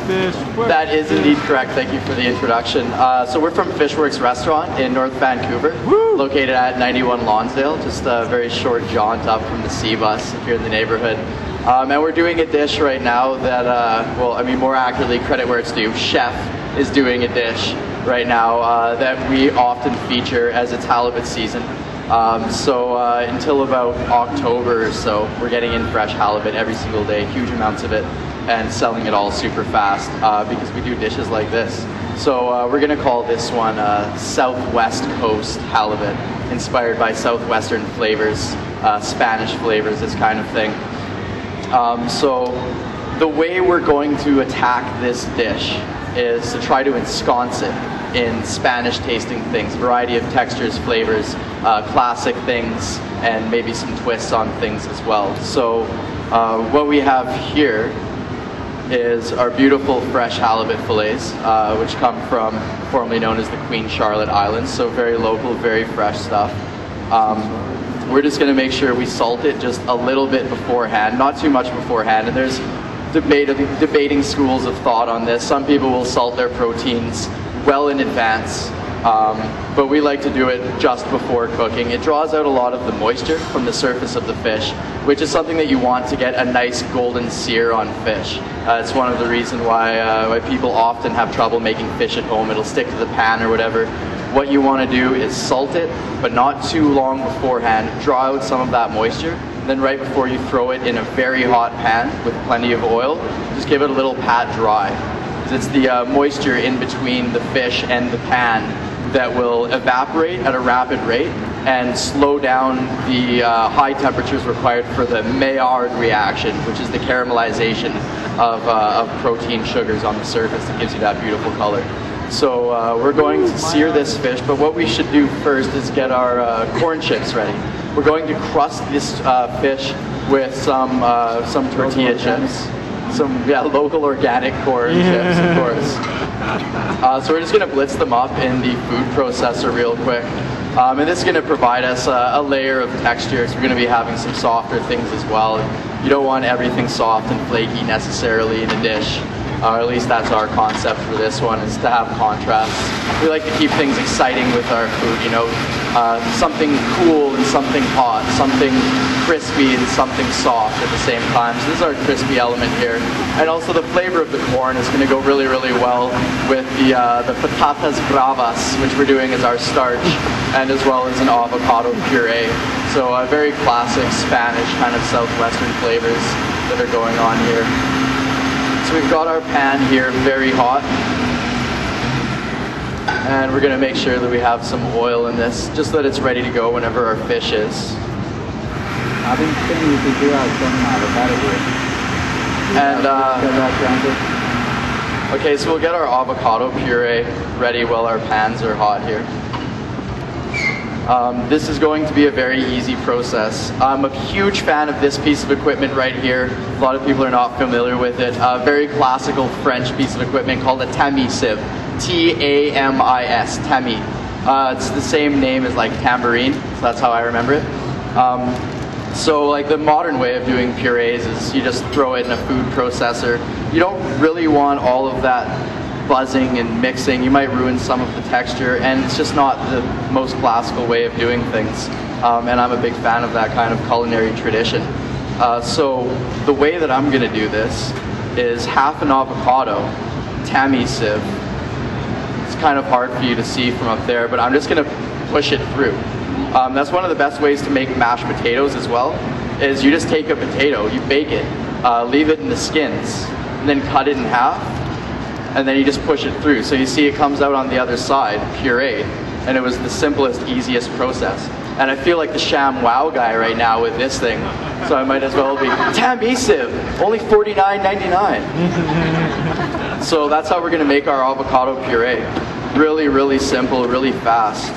Fishworks. That is indeed correct. Thank you for the introduction. So we're from Fishworks Restaurant in North Vancouver, located at 91 Lonsdale, just a very short jaunt up from the C bus if you're in the neighborhood. And we're doing a dish right now that, well, I mean, more accurately, credit where it's due. Chef is doing a dish right now that we often feature as it's halibut season. Until about October or so, we're getting in fresh halibut every single day, huge amounts of it, and selling it all super fast because we do dishes like this. So we're going to call this one Southwest Coast halibut, inspired by Southwestern flavors, Spanish flavors, this kind of thing. So the way we're going to attack this dish is to try to ensconce it in Spanish tasting things, variety of textures, flavors, classic things, and maybe some twists on things as well. So what we have here is our beautiful fresh halibut fillets, which come from formerly known as the Queen Charlotte Islands, so very local, very fresh stuff. We're just going to make sure we salt it just a little bit beforehand, not too much beforehand, and there's debating schools of thought on this. Some people will salt their proteins well in advance, but we like to do it just before cooking. It draws out a lot of the moisture from the surface of the fish, which is something that you want to get a nice golden sear on fish. It's one of the reasons why people often have trouble making fish at home. It'll stick to the pan or whatever. What you want to do is salt it, but not too long beforehand. Draw out some of that moisture. Then right before you throw it in a very hot pan with plenty of oil, just give it a little pat dry. It's the moisture in between the fish and the pan that will evaporate at a rapid rate and slow down the high temperatures required for the Maillard reaction, which is the caramelization of protein sugars on the surface that gives you that beautiful color. So we're going to sear this fish, but what we should do first is get our corn chips ready. We're going to crust this fish with some tortilla chips. Some local organic corn chips, of course. So we're just going to blitz them up in the food processor real quick. And this is going to provide us a layer of texture. So we're going to be having some softer things as well. You don't want everything soft and flaky necessarily in a dish. Or at least that's our concept for this one, is to have contrast. We like to keep things exciting with our food, you know, something cool and something hot, something crispy and something soft at the same time. So this is our crispy element here. And also the flavor of the corn is going to go really, really well with the patatas bravas, which we're doing as our starch, and as well as an avocado puree. So very classic Spanish kind of southwestern flavors that are going on here. So we've got our pan here very hot, and we're going to make sure that we have some oil in this, just that it's ready to go whenever our fish is. I've been thinking you could do out some avocado here. And okay, so we'll get our avocado puree ready while our pans are hot here. This is going to be a very easy process. I'm a huge fan of this piece of equipment right here. A lot of people are not familiar with it. A very classical French piece of equipment called a tamis sieve. T-A-M-I-S, tamis. It's the same name as like tambourine, so that's how I remember it. So like the modern way of doing purees is you just throw it in a food processor. You don't really want all of that buzzing and mixing. You might ruin some of the texture, and it's just not the most classical way of doing things. And I'm a big fan of that kind of culinary tradition. So the way that I'm going to do this is half an avocado, tamis sieve. It's kind of hard for you to see from up there, but I'm just going to push it through. That's one of the best ways to make mashed potatoes as well, is you just take a potato, you bake it, leave it in the skins, and then cut it in half, and then you just push it through. So you see it comes out on the other side, pureed, and it was the simplest, easiest process. And I feel like the sham wow guy right now with this thing, so I might as well be tamis sieve, only $49.99. So that's how we're going to make our avocado puree. Really, really simple, really fast.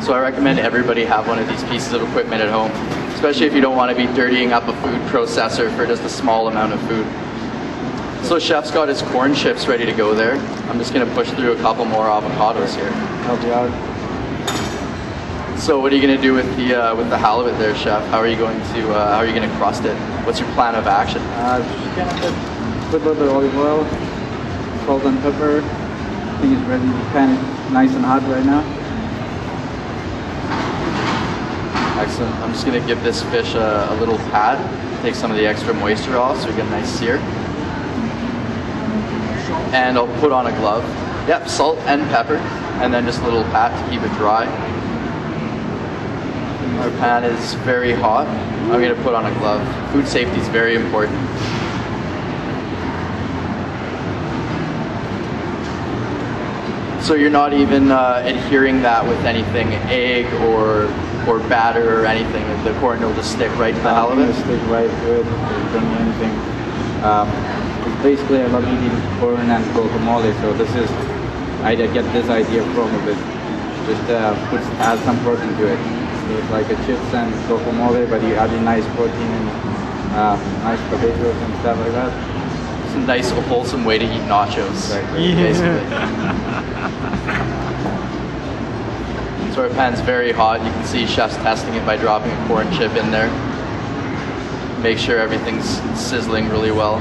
So I recommend everybody have one of these pieces of equipment at home, especially if you don't want to be dirtying up a food processor for just a small amount of food. So Chef's got his corn chips ready to go there. I'm just going to push through a couple more avocados here. Help you out. So what are you going to do with the halibut there, Chef? How are you going to crust it? What's your plan of action? Just gonna put a little bit of olive oil, salt and pepper. I think it's ready. The pan is nice and hot right now. Excellent. I'm just going to give this fish a little pat, take some of the extra moisture off so we get a nice sear. And I'll put on a glove. Yep, salt and pepper, and then just a little pat to keep it dry. Our pan is very hot. I'm going to put on a glove. Food safety is very important. So you're not even adhering that with anything, egg or batter or anything. The corn will just stick right to the halibut. It'll stick right to it. It don't do anything. Basically, I love eating corn and guacamole, so this is I get this idea from it. Just add some protein to it. So it's like a chips and guacamole, but you add a nice protein and nice potatoes and stuff like that. It's a nice, wholesome way to eat nachos. Exactly. Basically. So our pan's very hot. You can see chefs testing it by dropping a corn chip in there. Make sure everything's sizzling really well.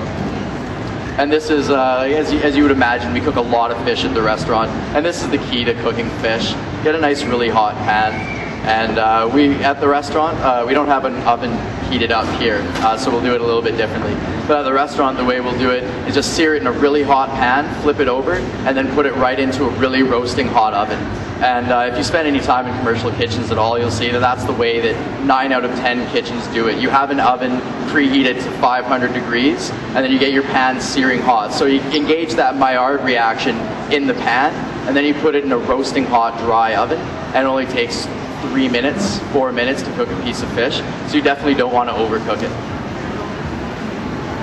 And this is, as you would imagine, we cook a lot of fish at the restaurant, and this is the key to cooking fish. Get a nice, really hot pan. And we, at the restaurant, we don't have an oven heated up here, so we'll do it a little bit differently. But at the restaurant, the way we'll do it is just sear it in a really hot pan, flip it over, and then put it right into a really roasting hot oven. And if you spend any time in commercial kitchens at all, you'll see that that's the way that 9 out of 10 kitchens do it. You have an oven preheated to 500 degrees, and then you get your pan searing hot. So you engage that Maillard reaction in the pan, and then you put it in a roasting hot, dry oven, and it only takes 3 minutes, 4 minutes to cook a piece of fish. So you definitely don't want to overcook it.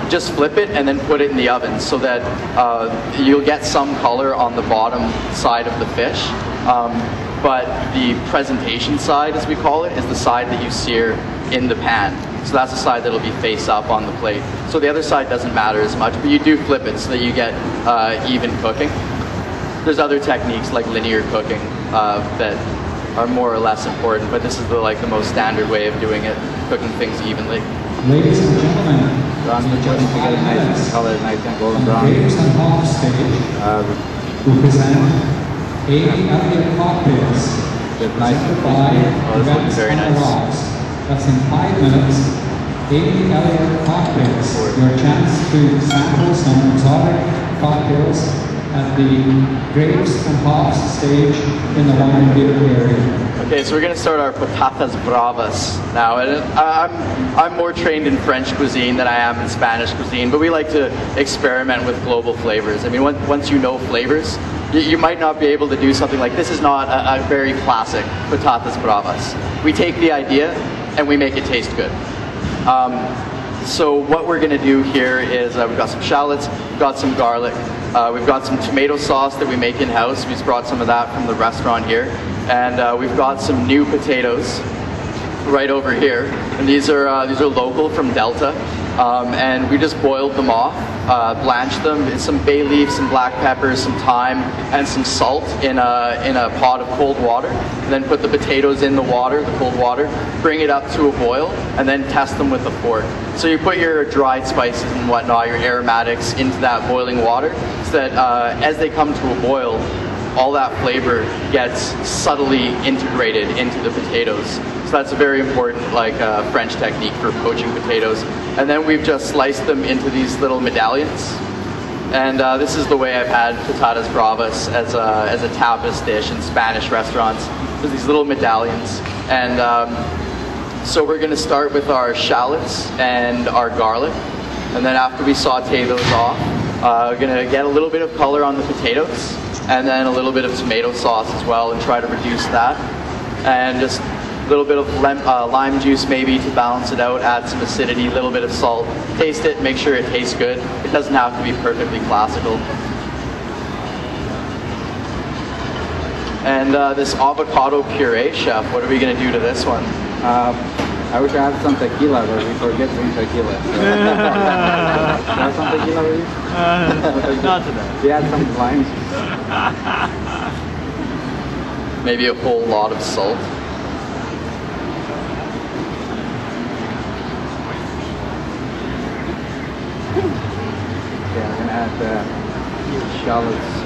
Just flip it and then put it in the oven so that you'll get some color on the bottom side of the fish. But the presentation side, as we call it, is the side that you sear in the pan. So that's the side that'll be face up on the plate. So the other side doesn't matter as much, but you do flip it so that you get even cooking. There's other techniques like linear cooking that are more or less important, but this is the most standard way of doing it, cooking things evenly. Ladies and gentlemen, So I'm just trying to get a nice color, nice and golden brown. Gators and Hawks stage will present 80 Elliott cocktails. Just nice and by Oh, this looks very nice. Rocks. That's in 5 minutes. 80 Elliott cocktails. Your chance to sample some exotic cocktails at the Grapes and Hops stage in the wine beer area. Okay, so we're going to start our patatas bravas now. And I'm more trained in French cuisine than I am in Spanish cuisine, but we like to experiment with global flavors. I mean, once you know flavors, you might not be able to do something like this. Is not a very classic patatas bravas. We take the idea and we make it taste good. So what we're going to do here is we've got some shallots, we've got some garlic, we've got some tomato sauce that we make in-house. We just brought some of that from the restaurant here. And we've got some new potatoes right over here. And these are local from Delta. And we just boiled them off, blanched them, some bay leaf, some black pepper, some thyme, and some salt in a pot of cold water. And then put the potatoes in the water, the cold water, bring it up to a boil, and then test them with a fork. So you put your dried spices and whatnot, your aromatics, into that boiling water, so that as they come to a boil, all that flavor gets subtly integrated into the potatoes. So that's a very important French technique for poaching potatoes. And then we've just sliced them into these little medallions. And this is the way I've had patatas bravas as a tapas dish in Spanish restaurants. So these little medallions. And so we're going to start with our shallots and our garlic. And then after we saute those off, we're going to get a little bit of color on the potatoes, and then a little bit of tomato sauce as well, and try to reduce that. And just a little bit of lime juice maybe to balance it out, add some acidity, a little bit of salt. Taste it, make sure it tastes good. It doesn't have to be perfectly classical. And this avocado puree, chef, what are we going to do to this one? I wish I had some tequila, but we forget to drink tequila. So. Do you have some tequila with you? Not today. Do you have some lime? Maybe a whole lot of salt. Yeah, I'm gonna add shallots.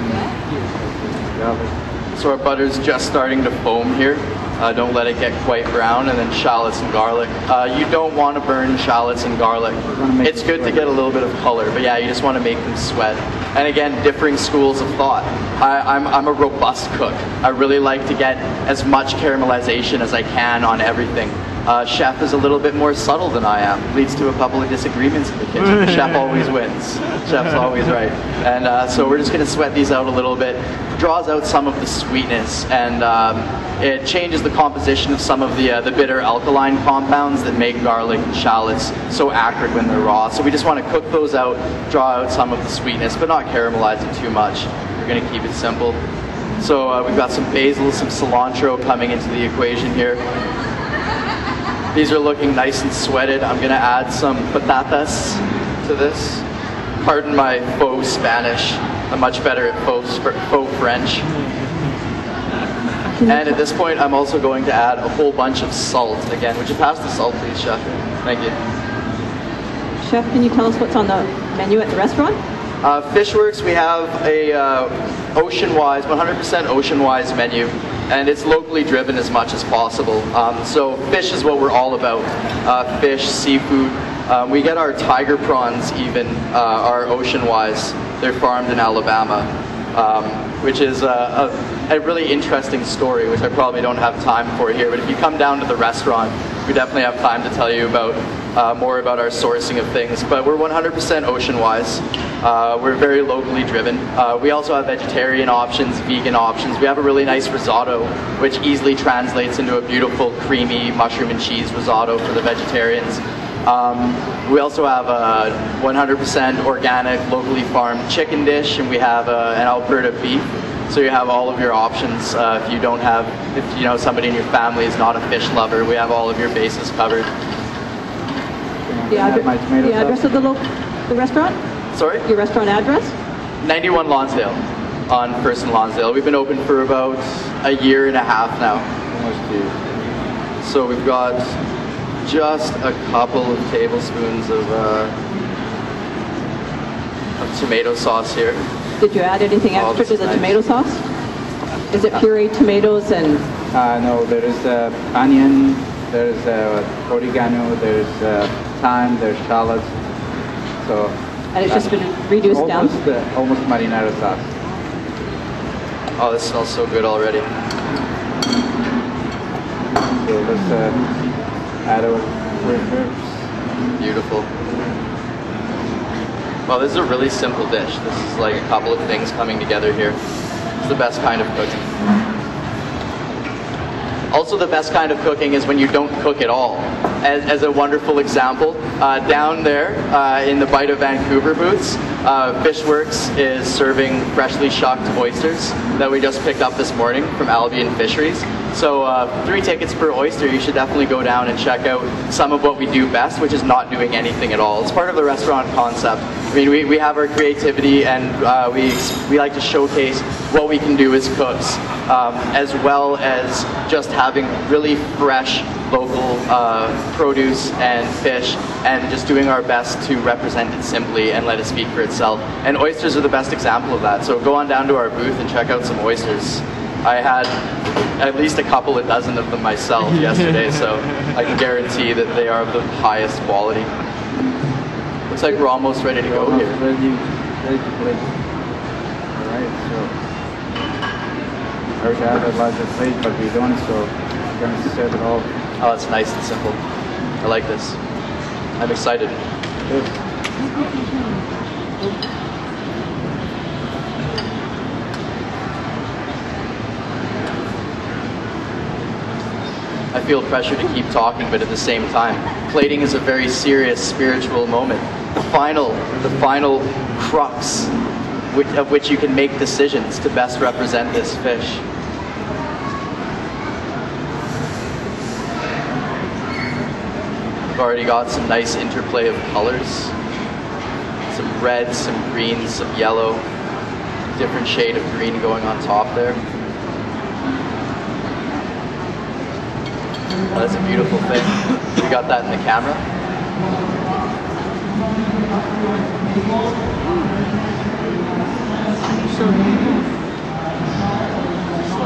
Garlic. So our butter's just starting to foam here. Don't let it get quite brown, and then shallots and garlic. You don't want to burn shallots and garlic. It's good to get a little bit of color, but yeah, you just want to make them sweat. And again, differing schools of thought. I'm a robust cook. I really like to get as much caramelization as I can on everything. Chef is a little bit more subtle than I am. Leads to a couple of disagreements in the kitchen. Chef always wins. Chef's always right. And so we're just going to sweat these out a little bit. Draws out some of the sweetness, and it changes the composition of some of the bitter alkaline compounds that make garlic and shallots so acrid when they're raw. So we just want to cook those out, draw out some of the sweetness, but not caramelize it too much. We're going to keep it simple. So we've got some basil, some cilantro coming into the equation here. These are looking nice and sweated. I'm going to add some patatas to this. Pardon my faux Spanish. I'm much better at faux French. And at this point, I'm also going to add a whole bunch of salt. Again, would you pass the salt, please, Chef? Thank you. Chef, can you tell us what's on the menu at the restaurant? Fishworks, we have a ocean-wise, 100% ocean-wise menu, and it's locally driven as much as possible. So fish is what we're all about. Fish, seafood. We get our tiger prawns even, are ocean-wise. They're farmed in Alabama, which is a really interesting story, which I probably don't have time for here. But if you come down to the restaurant, we definitely have time to tell you about more about our sourcing of things. But we're 100% ocean-wise. We're very locally driven. We also have vegetarian options, vegan options. We have a really nice risotto, which easily translates into a beautiful, creamy mushroom and cheese risotto for the vegetarians. We also have a 100% organic, locally farmed chicken dish, and we have an Alberta beef. So you have all of your options. If you know somebody in your family is not a fish lover, we have all of your bases covered. The address of the restaurant? Sorry? Your restaurant address? 91 Lonsdale, on First and Lonsdale. We've been open for about a year and a half now. Almost 2 years. So we've got just a couple of tablespoons of tomato sauce here. Did you add anything extra to the tomato sauce? Is it pureed tomatoes and? No, there is onion, there is oregano, there is thyme, there's shallots. So. And it's just been reduced down? Almost marinara sauce. Oh, this smells so good already. So let's add our herbs. Beautiful. Well, this is a really simple dish. This is like a couple of things coming together here. It's the best kind of cooking. Also, the best kind of cooking is when you don't cook at all. As a wonderful example, down there in the Bite of Vancouver booths, Fishworks is serving freshly shucked oysters that we just picked up this morning from Albion Fisheries. So 3 tickets per oyster. You should definitely go down and check out some of what we do best, which is not doing anything at all. It's part of the restaurant concept. I mean, we have our creativity, and we like to showcase what we can do as cooks, as well as just having really fresh local produce and fish, and just doing our best to represent it simply and let it speak for itself. And oysters are the best example of that. So go on down to our booth and check out some oysters. I had at least a couple of dozen of them myself yesterday, so I can guarantee that they are of the highest quality. Looks like we're almost ready to go here. Ready to plate. Alright, so I already have a larger plate, but we don't, so I'm going to serve it all. Oh, it's nice and simple. I like this. I'm excited. Good. I feel pressure to keep talking, but at the same time, plating is a very serious spiritual moment. The final crux of which you can make decisions to best represent this fish. We've already got some nice interplay of colors. Some red, some green, some yellow. Different shade of green going on top there. Oh, that's a beautiful thing. We got that in the camera.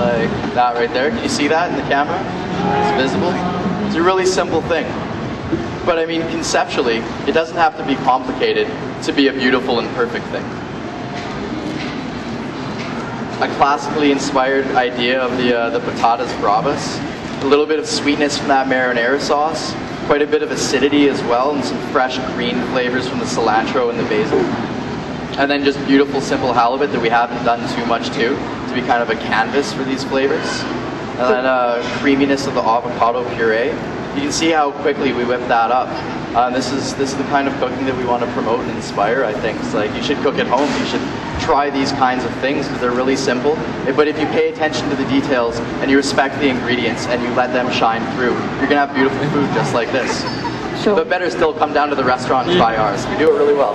like that right there. Can you see that in the camera? It's visible. It's a really simple thing. But I mean, conceptually, it doesn't have to be complicated to be a beautiful and perfect thing. A classically inspired idea of the patatas bravas. A little bit of sweetness from that marinara sauce. Quite a bit of acidity as well, and some fresh green flavors from the cilantro and the basil. And then just beautiful, simple halibut that we haven't done too much to be kind of a canvas for these flavors. And then creaminess of the avocado puree. You can see how quickly we whip that up. This is the kind of cooking that we want to promote and inspire, I think. It's like, you should cook at home. You should try these kinds of things because they're really simple. But if you pay attention to the details and you respect the ingredients and you let them shine through, you're going to have beautiful food just like this. Sure. But better still, come down to the restaurant and try ours. We do it really well.